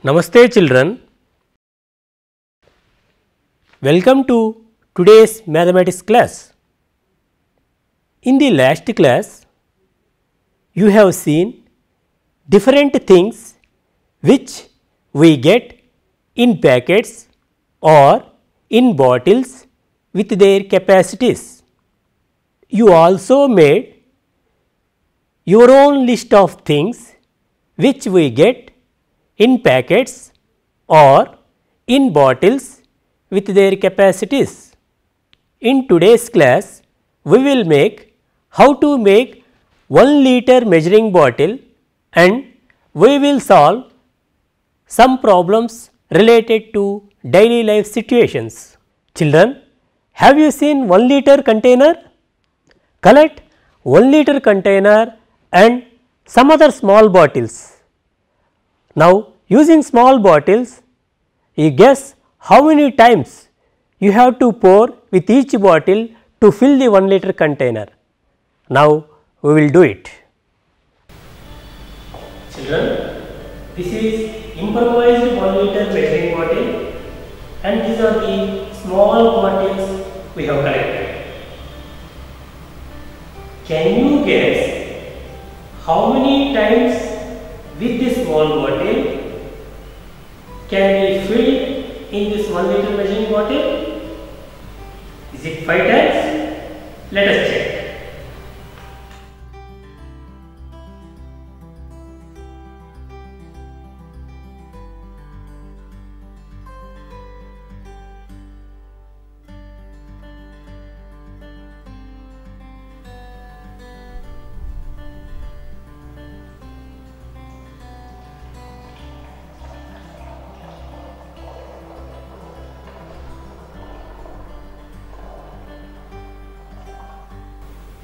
Namaste children, welcome to today's mathematics class. In the last class, you have seen different things which we get in packets or in bottles with their capacities. You also made your own list of things which we get in packets or in bottles with their capacities. In today's class, we will make how to make 1 liter measuring bottle and we will solve some problems related to daily life situations. Children, have you seen 1 liter container? Collect 1 liter container and some other small bottles. Now, using small bottles, you guess how many times you have to pour with each bottle to fill the 1 liter container. Now, we will do it. Children, this is improvised 1 liter measuring bottle and these are the small bottles we have collected. Can you guess how many times with this small bottle can be filled in this 1 liter measuring bottle? Is it 5 times? Let us check.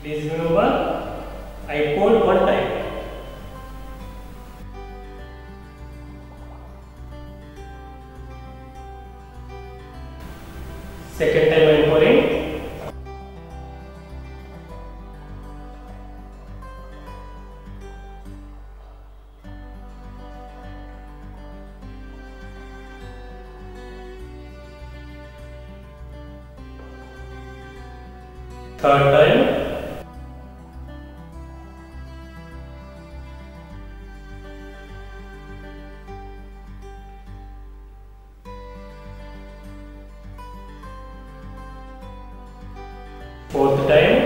Please remember, I poured 1 time. Second time I am pouring. Third time. Fourth time.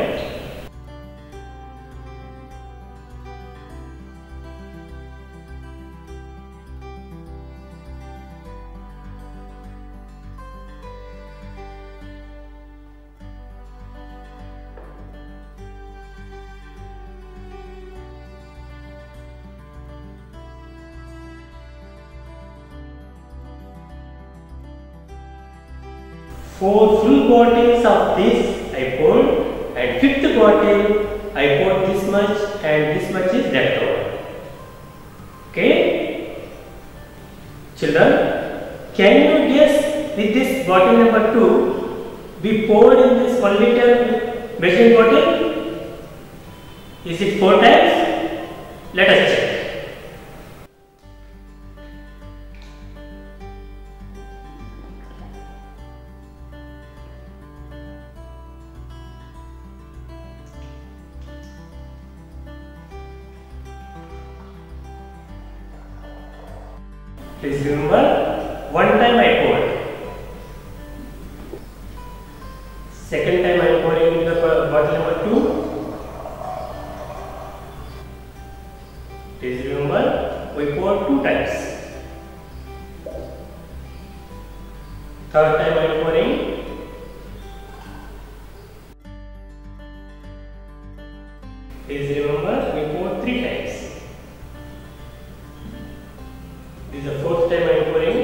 Four full bottles of this I poured. And fifth bottle I poured this much and this much is left over. Okay? Children, can you guess with this bottle number 2 we poured in this 1 liter measuring bottle? Is it 4 times? Let us check. Please remember, 1 time I poured. Second time I am pouring into the bottle number 2. Please remember, we poured 2 times. Third time I am pouring. Please remember, we poured 3 times. This is the fourth time I am pouring.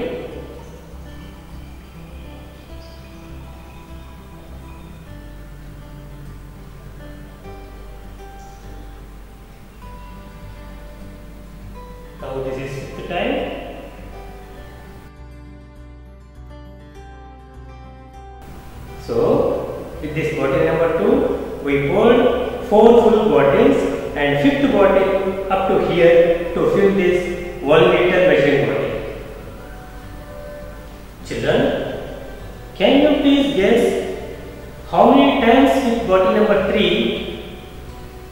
Now this is fifth time. So with this bottle number 2, we poured 4 full bottles and fifth bottle up to here to fill this 1 liter measuring bottle. with bottle number 3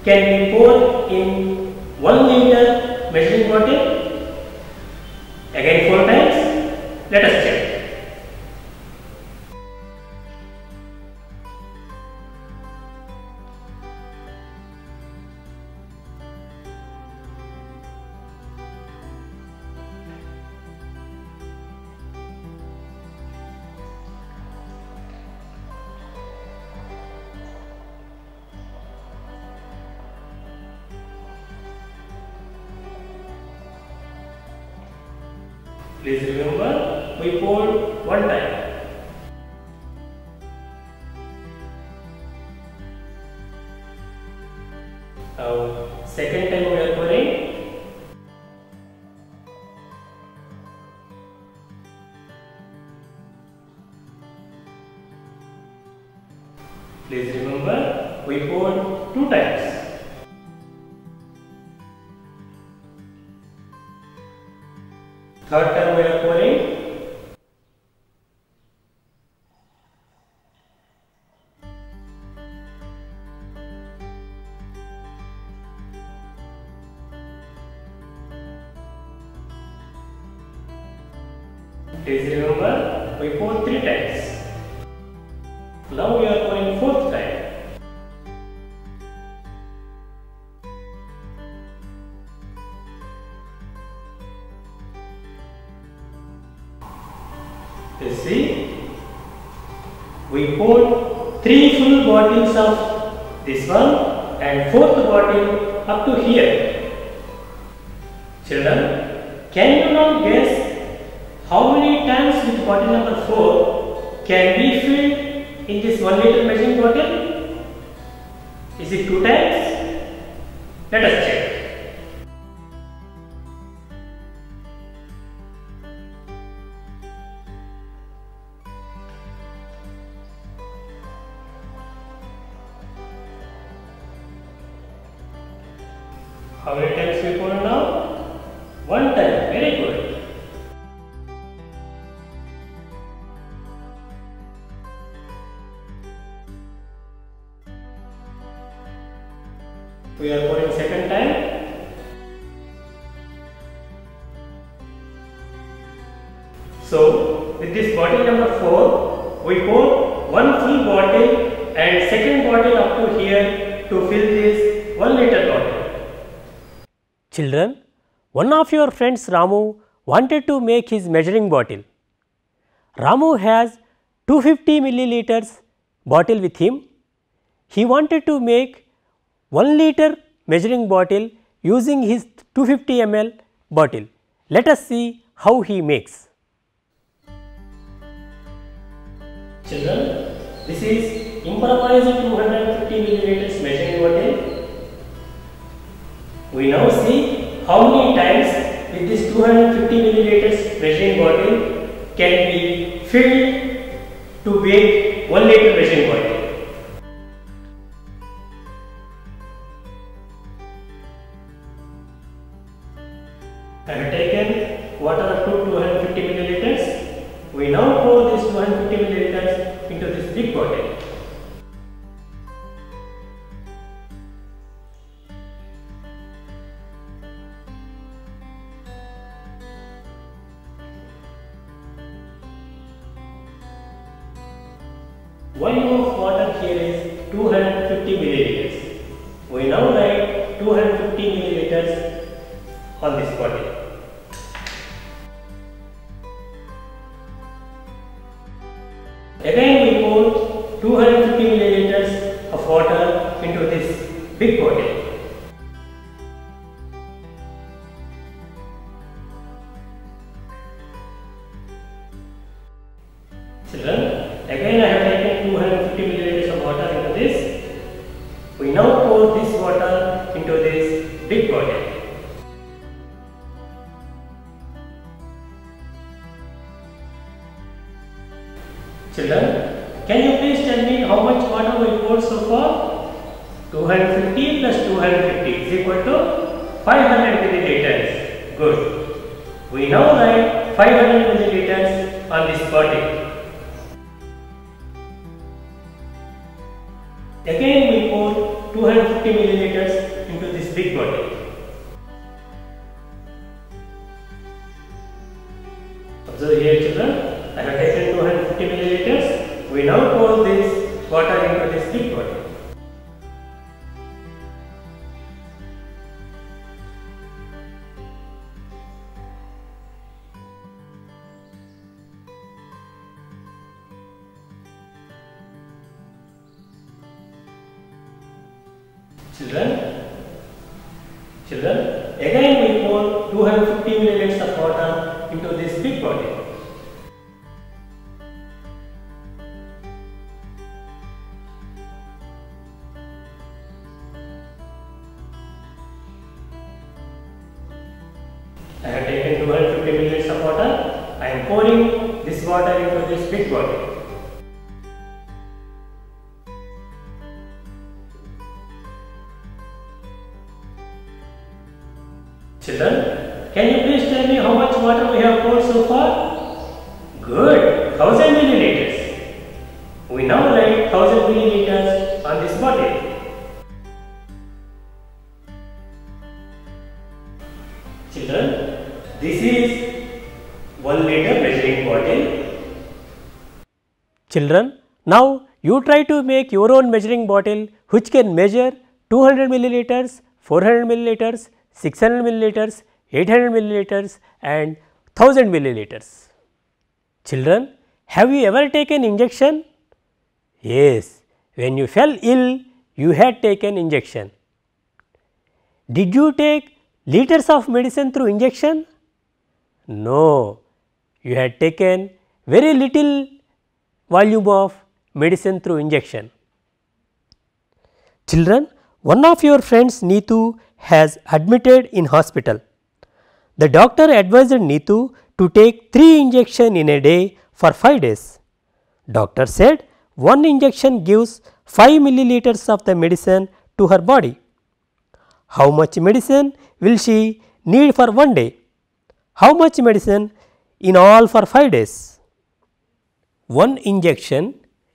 can be poured in 1 liter measuring bottle? Again 4 times. Let us check. Please remember, we poured 1 time. Now, second time we are pouring. Please remember, we poured 2 times. Third time we are pouring. Please remember, we poured 3 times. Now we are pouring 4th time. You see, we poured 3 full bottles of this one and 4th bottle up to here. Children, can you now guess how many times with bottle number 4 can be filled in this 1 liter measuring bottle? Is it 2 times? Let us check. How many times we pour now? 1 time. Very good. We are pouring second time. So, with this bottle number 4, we pour 1 full bottle and second bottle up to here to fill this 1 liter bottle. Children, one of your friends Ramu wanted to make his measuring bottle. Ramu has 250 milliliters bottle with him. He wanted to make 1 liter measuring bottle using his 250 ml bottle. Let us see how he makes. Children, this is improvised 250 milliliters measuring bottle. We now see how many times with this 250 milliliters measuring bottle can be filled to make 1 liter measuring bottle. I have taken water up to 250 milliliters. We now pour this 250 milliliters into this big bottle. Volume of water here is 250 milliliters. We now write 250 milliliters on this bottle. Again we pour 250 milliliters of water into this big bottle. Children, again I have taken 250 milliliters of water into this. We now pour this water into this big bottle. Children, can you please tell me how much water we poured so far? 250 plus 250 is equal to 500 milliliters. Good. We now write 500 milliliters on this bottle. Again we pour 250 milliliters into this big bottle. Observe here children, I have taken 250 milliliters. We now pour this water into this big bottle. Children, again we pour 250 milliliters of water into this big bottle. I have taken 250 milliliters of water. I am pouring this water into this big bottle. Children, can you please tell me how much water we have poured so far? Good, 1000 milliliters. We now write 1000 milliliters on this bottle. Children, this is 1 liter measuring bottle. Children, now you try to make your own measuring bottle which can measure 200 milliliters, 400 milliliters, 600 milliliters, 800 milliliters and 1000 milliliters. Children, have you ever taken injection? Yes, when you fell ill, you had taken injection. Did you take liters of medicine through injection? No, you had taken very little volume of medicine through injection. Children, one of your friends Neetu has admitted in hospital. The doctor advised Neetu to take 3 injections in a day for 5 days. Doctor said one injection gives 5 milliliters of the medicine to her body. How much medicine will she need for 1 day? How much medicine in all for 5 days? One injection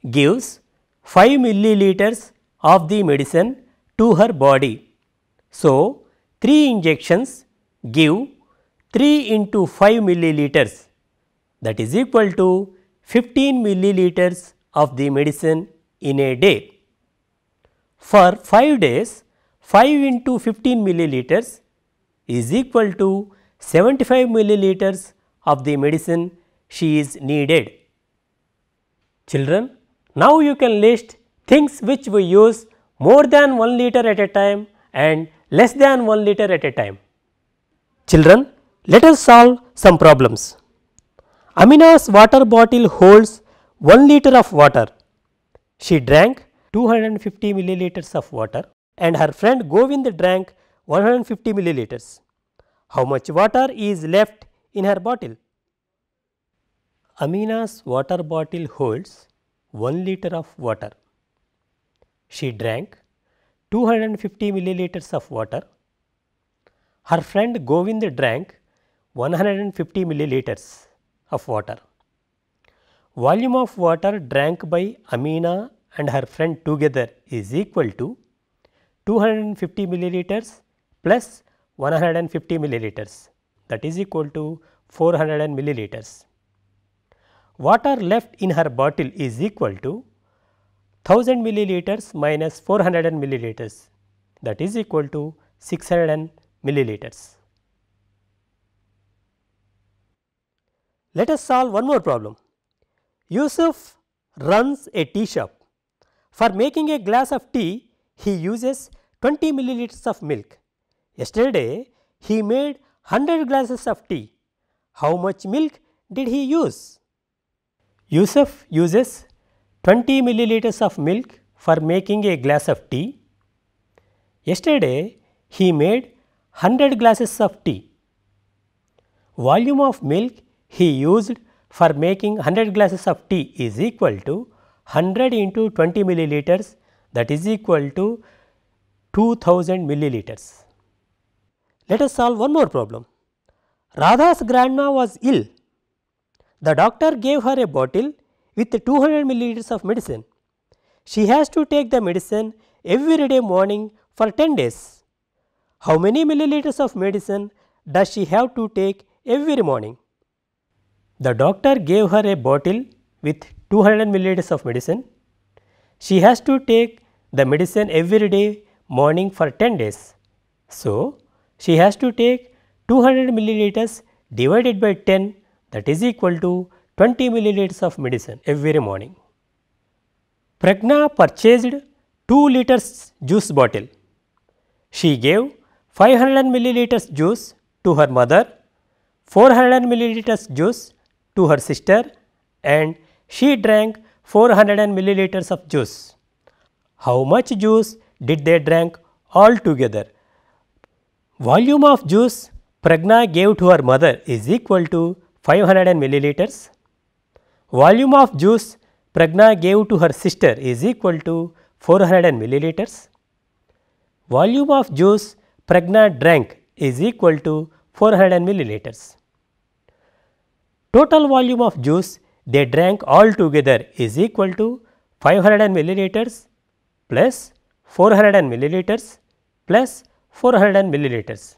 gives 5 milliliters of the medicine to her body. So, 3 injections give 3 into 5 milliliters, that is equal to 15 milliliters of the medicine in a day. For 5 days, 5 into 15 milliliters is equal to 75 milliliters of the medicine she is needed. Children, now you can list things which we use more than 1 liter at a time and less than 1 liter at a time. Children, let us solve some problems. Amina's water bottle holds 1 liter of water. She drank 250 milliliters of water and her friend Govind drank 150 milliliters. How much water is left in her bottle? Amina's water bottle holds 1 liter of water. She drank 250 milliliters of water. Her friend Govind drank 150 milliliters of water. Volume of water drank by Amina and her friend together is equal to 250 milliliters plus 150 milliliters, that is equal to 400 milliliters. Water left in her bottle is equal to 1000 milliliters minus 400 milliliters, that is equal to 600 milliliters. Let us solve one more problem. Yusuf runs a tea shop. For making a glass of tea, he uses 20 milliliters of milk. Yesterday, he made 100 glasses of tea. How much milk did he use? Yusuf uses 20 milliliters of milk for making a glass of tea. Yesterday, he made 100 glasses of tea. Volume of milk he used for making 100 glasses of tea is equal to 100 into 20 milliliters, that is equal to 2000 milliliters. Let us solve one more problem. Radha's grandma was ill. The doctor gave her a bottle with 200 milliliters of medicine. She has to take the medicine every day morning for 10 days. How many milliliters of medicine does she have to take every morning? The doctor gave her a bottle with 200 milliliters of medicine. She has to take the medicine every day morning for 10 days. So, she has to take 200 milliliters divided by 10, that is equal to 20 milliliters of medicine every morning. Pragna purchased 2 liters juice bottle. She gave 500 milliliters juice to her mother, 400 milliliters juice to her sister, and she drank 400 milliliters of juice. How much juice did they drink all together? Volume of juice Pragna gave to her mother is equal to 500 milliliters. Volume of juice Pragna gave to her sister is equal to 400 milliliters. Volume of juice Pragna drank is equal to 400 milliliters. Total volume of juice they drank all together is equal to 500 milliliters plus 400 milliliters plus 400 milliliters,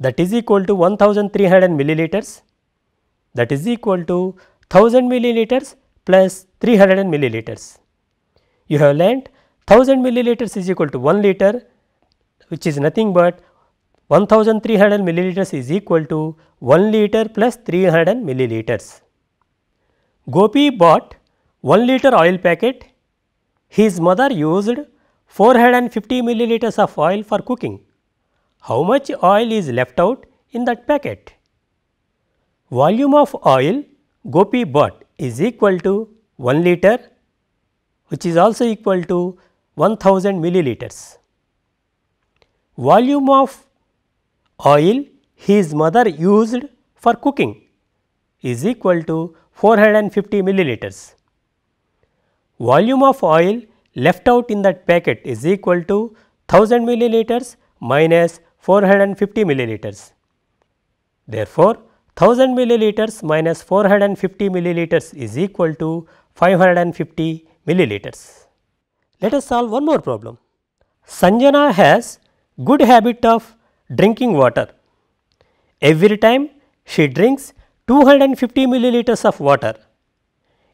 that is equal to 1300 milliliters, that is equal to 1000 milliliters plus 300 milliliters. You have learnt 1000 milliliters is equal to 1 liter, which is nothing but 1300 milliliters is equal to 1 liter plus 300 milliliters. Gopi bought 1 liter oil packet. His mother used 450 milliliters of oil for cooking. How much oil is left out in that packet? Volume of oil Gopi bought is equal to 1 liter, which is also equal to 1000 milliliters. Volume of oil his mother used for cooking is equal to 450 milliliters. Volume of oil left out in that packet is equal to 1000 milliliters minus 450 milliliters. Therefore, 1000 milliliters minus 450 milliliters is equal to 550 milliliters. Let us solve one more problem. Sanjana has good habit of drinking water. Every time she drinks 250 milliliters of water.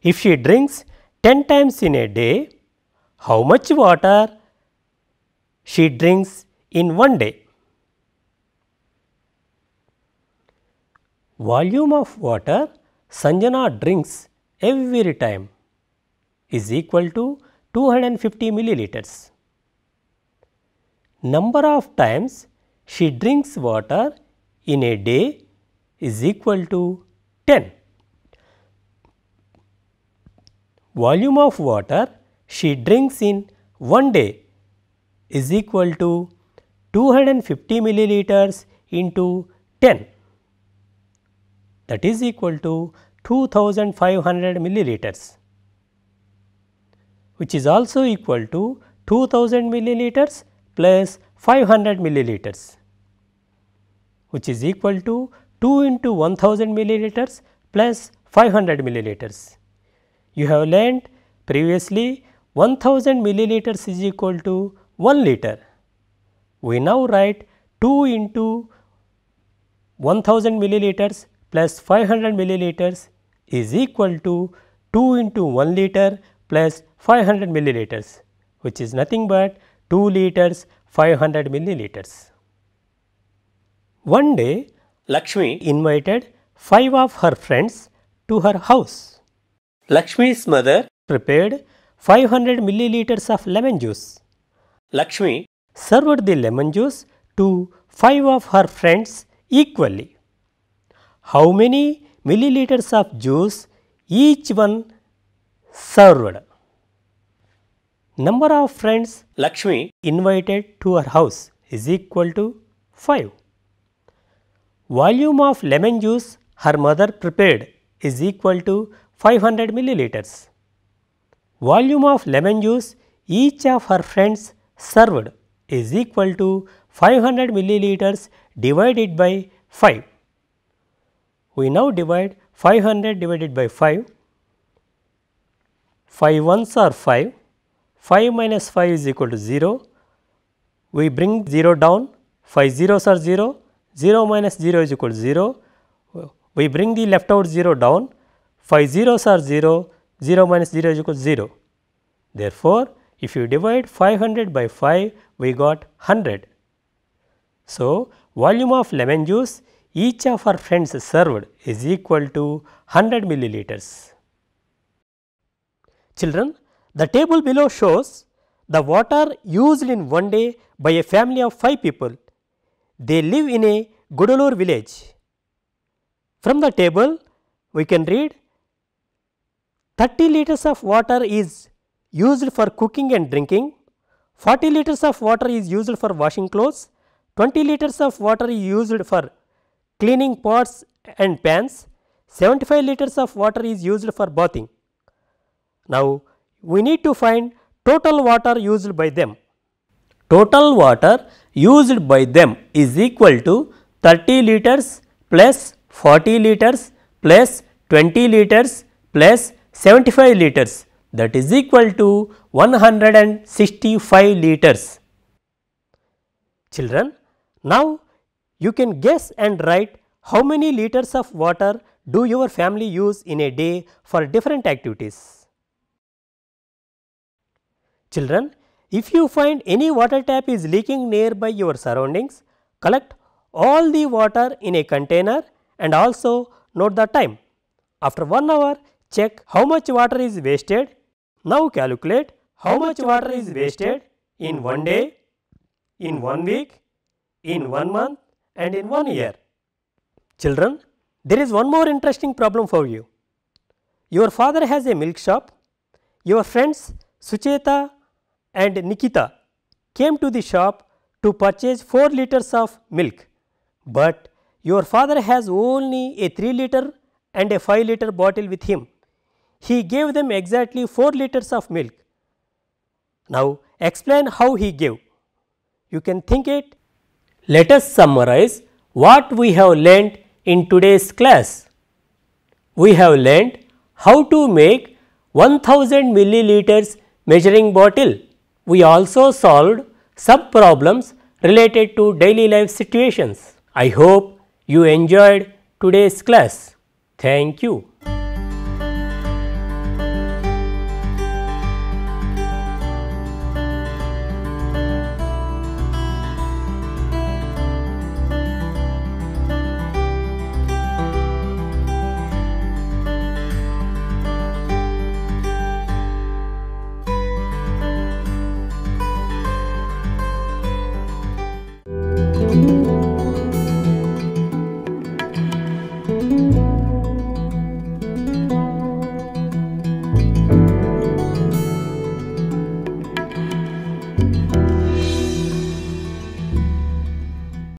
If she drinks 10 times in a day, how much water she drinks in one day? Volume of water Sanjana drinks every time is equal to 250 milliliters. Number of times she drinks water in a day is equal to 10. Volume of water she drinks in one day is equal to 250 milliliters into 10, that is equal to 2500 milliliters, which is also equal to 2000 milliliters plus 500 milliliters, which is equal to 2 into 1000 milliliters plus 500 milliliters. You have learnt previously 1000 milliliters is equal to 1 liter. We now write 2 into 1000 milliliters plus 500 milliliters is equal to 2 into 1 liter plus 500 milliliters, which is nothing but 2 liters 500 milliliters. One day Lakshmi invited 5 of her friends to her house. Lakshmi's mother prepared 500 milliliters of lemon juice. Lakshmi served the lemon juice to 5 of her friends equally. How many milliliters of juice each one served? Number of friends Lakshmi invited to her house is equal to 5. Volume of lemon juice her mother prepared is equal to 500 milliliters. Volume of lemon juice each of her friends served is equal to 500 milliliters divided by 5. We now divide 500 divided by 5. 5 ones are 5, 5 minus 5 is equal to 0. We bring 0 down, 5 zeros are 0, 0 minus 0 is equal to 0. We bring the left out 0 down, 5 zeros are 0, 0 minus 0 is equal to 0. Therefore, if you divide 500 by 5, we got 100. So, volume of lemon juice each of our friends served is equal to 100 milliliters. Children, the table below shows the water used in one day by a family of 5 people. They live in a Gudalur village. From the table, we can read 30 liters of water is used for cooking and drinking, 40 liters of water is used for washing clothes, 20 liters of water is used for cleaning pots and pans, 75 liters of water is used for bathing. Now, we need to find total water used by them. Total water used by them is equal to 30 liters plus 40 liters plus 20 liters plus 75 liters, that is equal to 165 liters. Children, now you can guess and write how many liters of water do your family use in a day for different activities. Children, if you find any water tap is leaking nearby your surroundings, collect all the water in a container and also note the time. After 1 hour, check how much water is wasted. Now calculate how much water is wasted in 1 day, in 1 week, in 1 month and in 1 year. Children, there is one more interesting problem for you. Your father has a milk shop. Your friends Sucheta and Nikita came to the shop to purchase 4 liters of milk, but your father has only a 3 liter and a 5 liter bottle with him. He gave them exactly 4 liters of milk. Now, explain how he gave. You can think it. Let us summarize what we have learnt in today's class. We have learnt how to make 1000 milliliters measuring bottle. We also solved some problems related to daily life situations. I hope you enjoyed today's class. Thank you.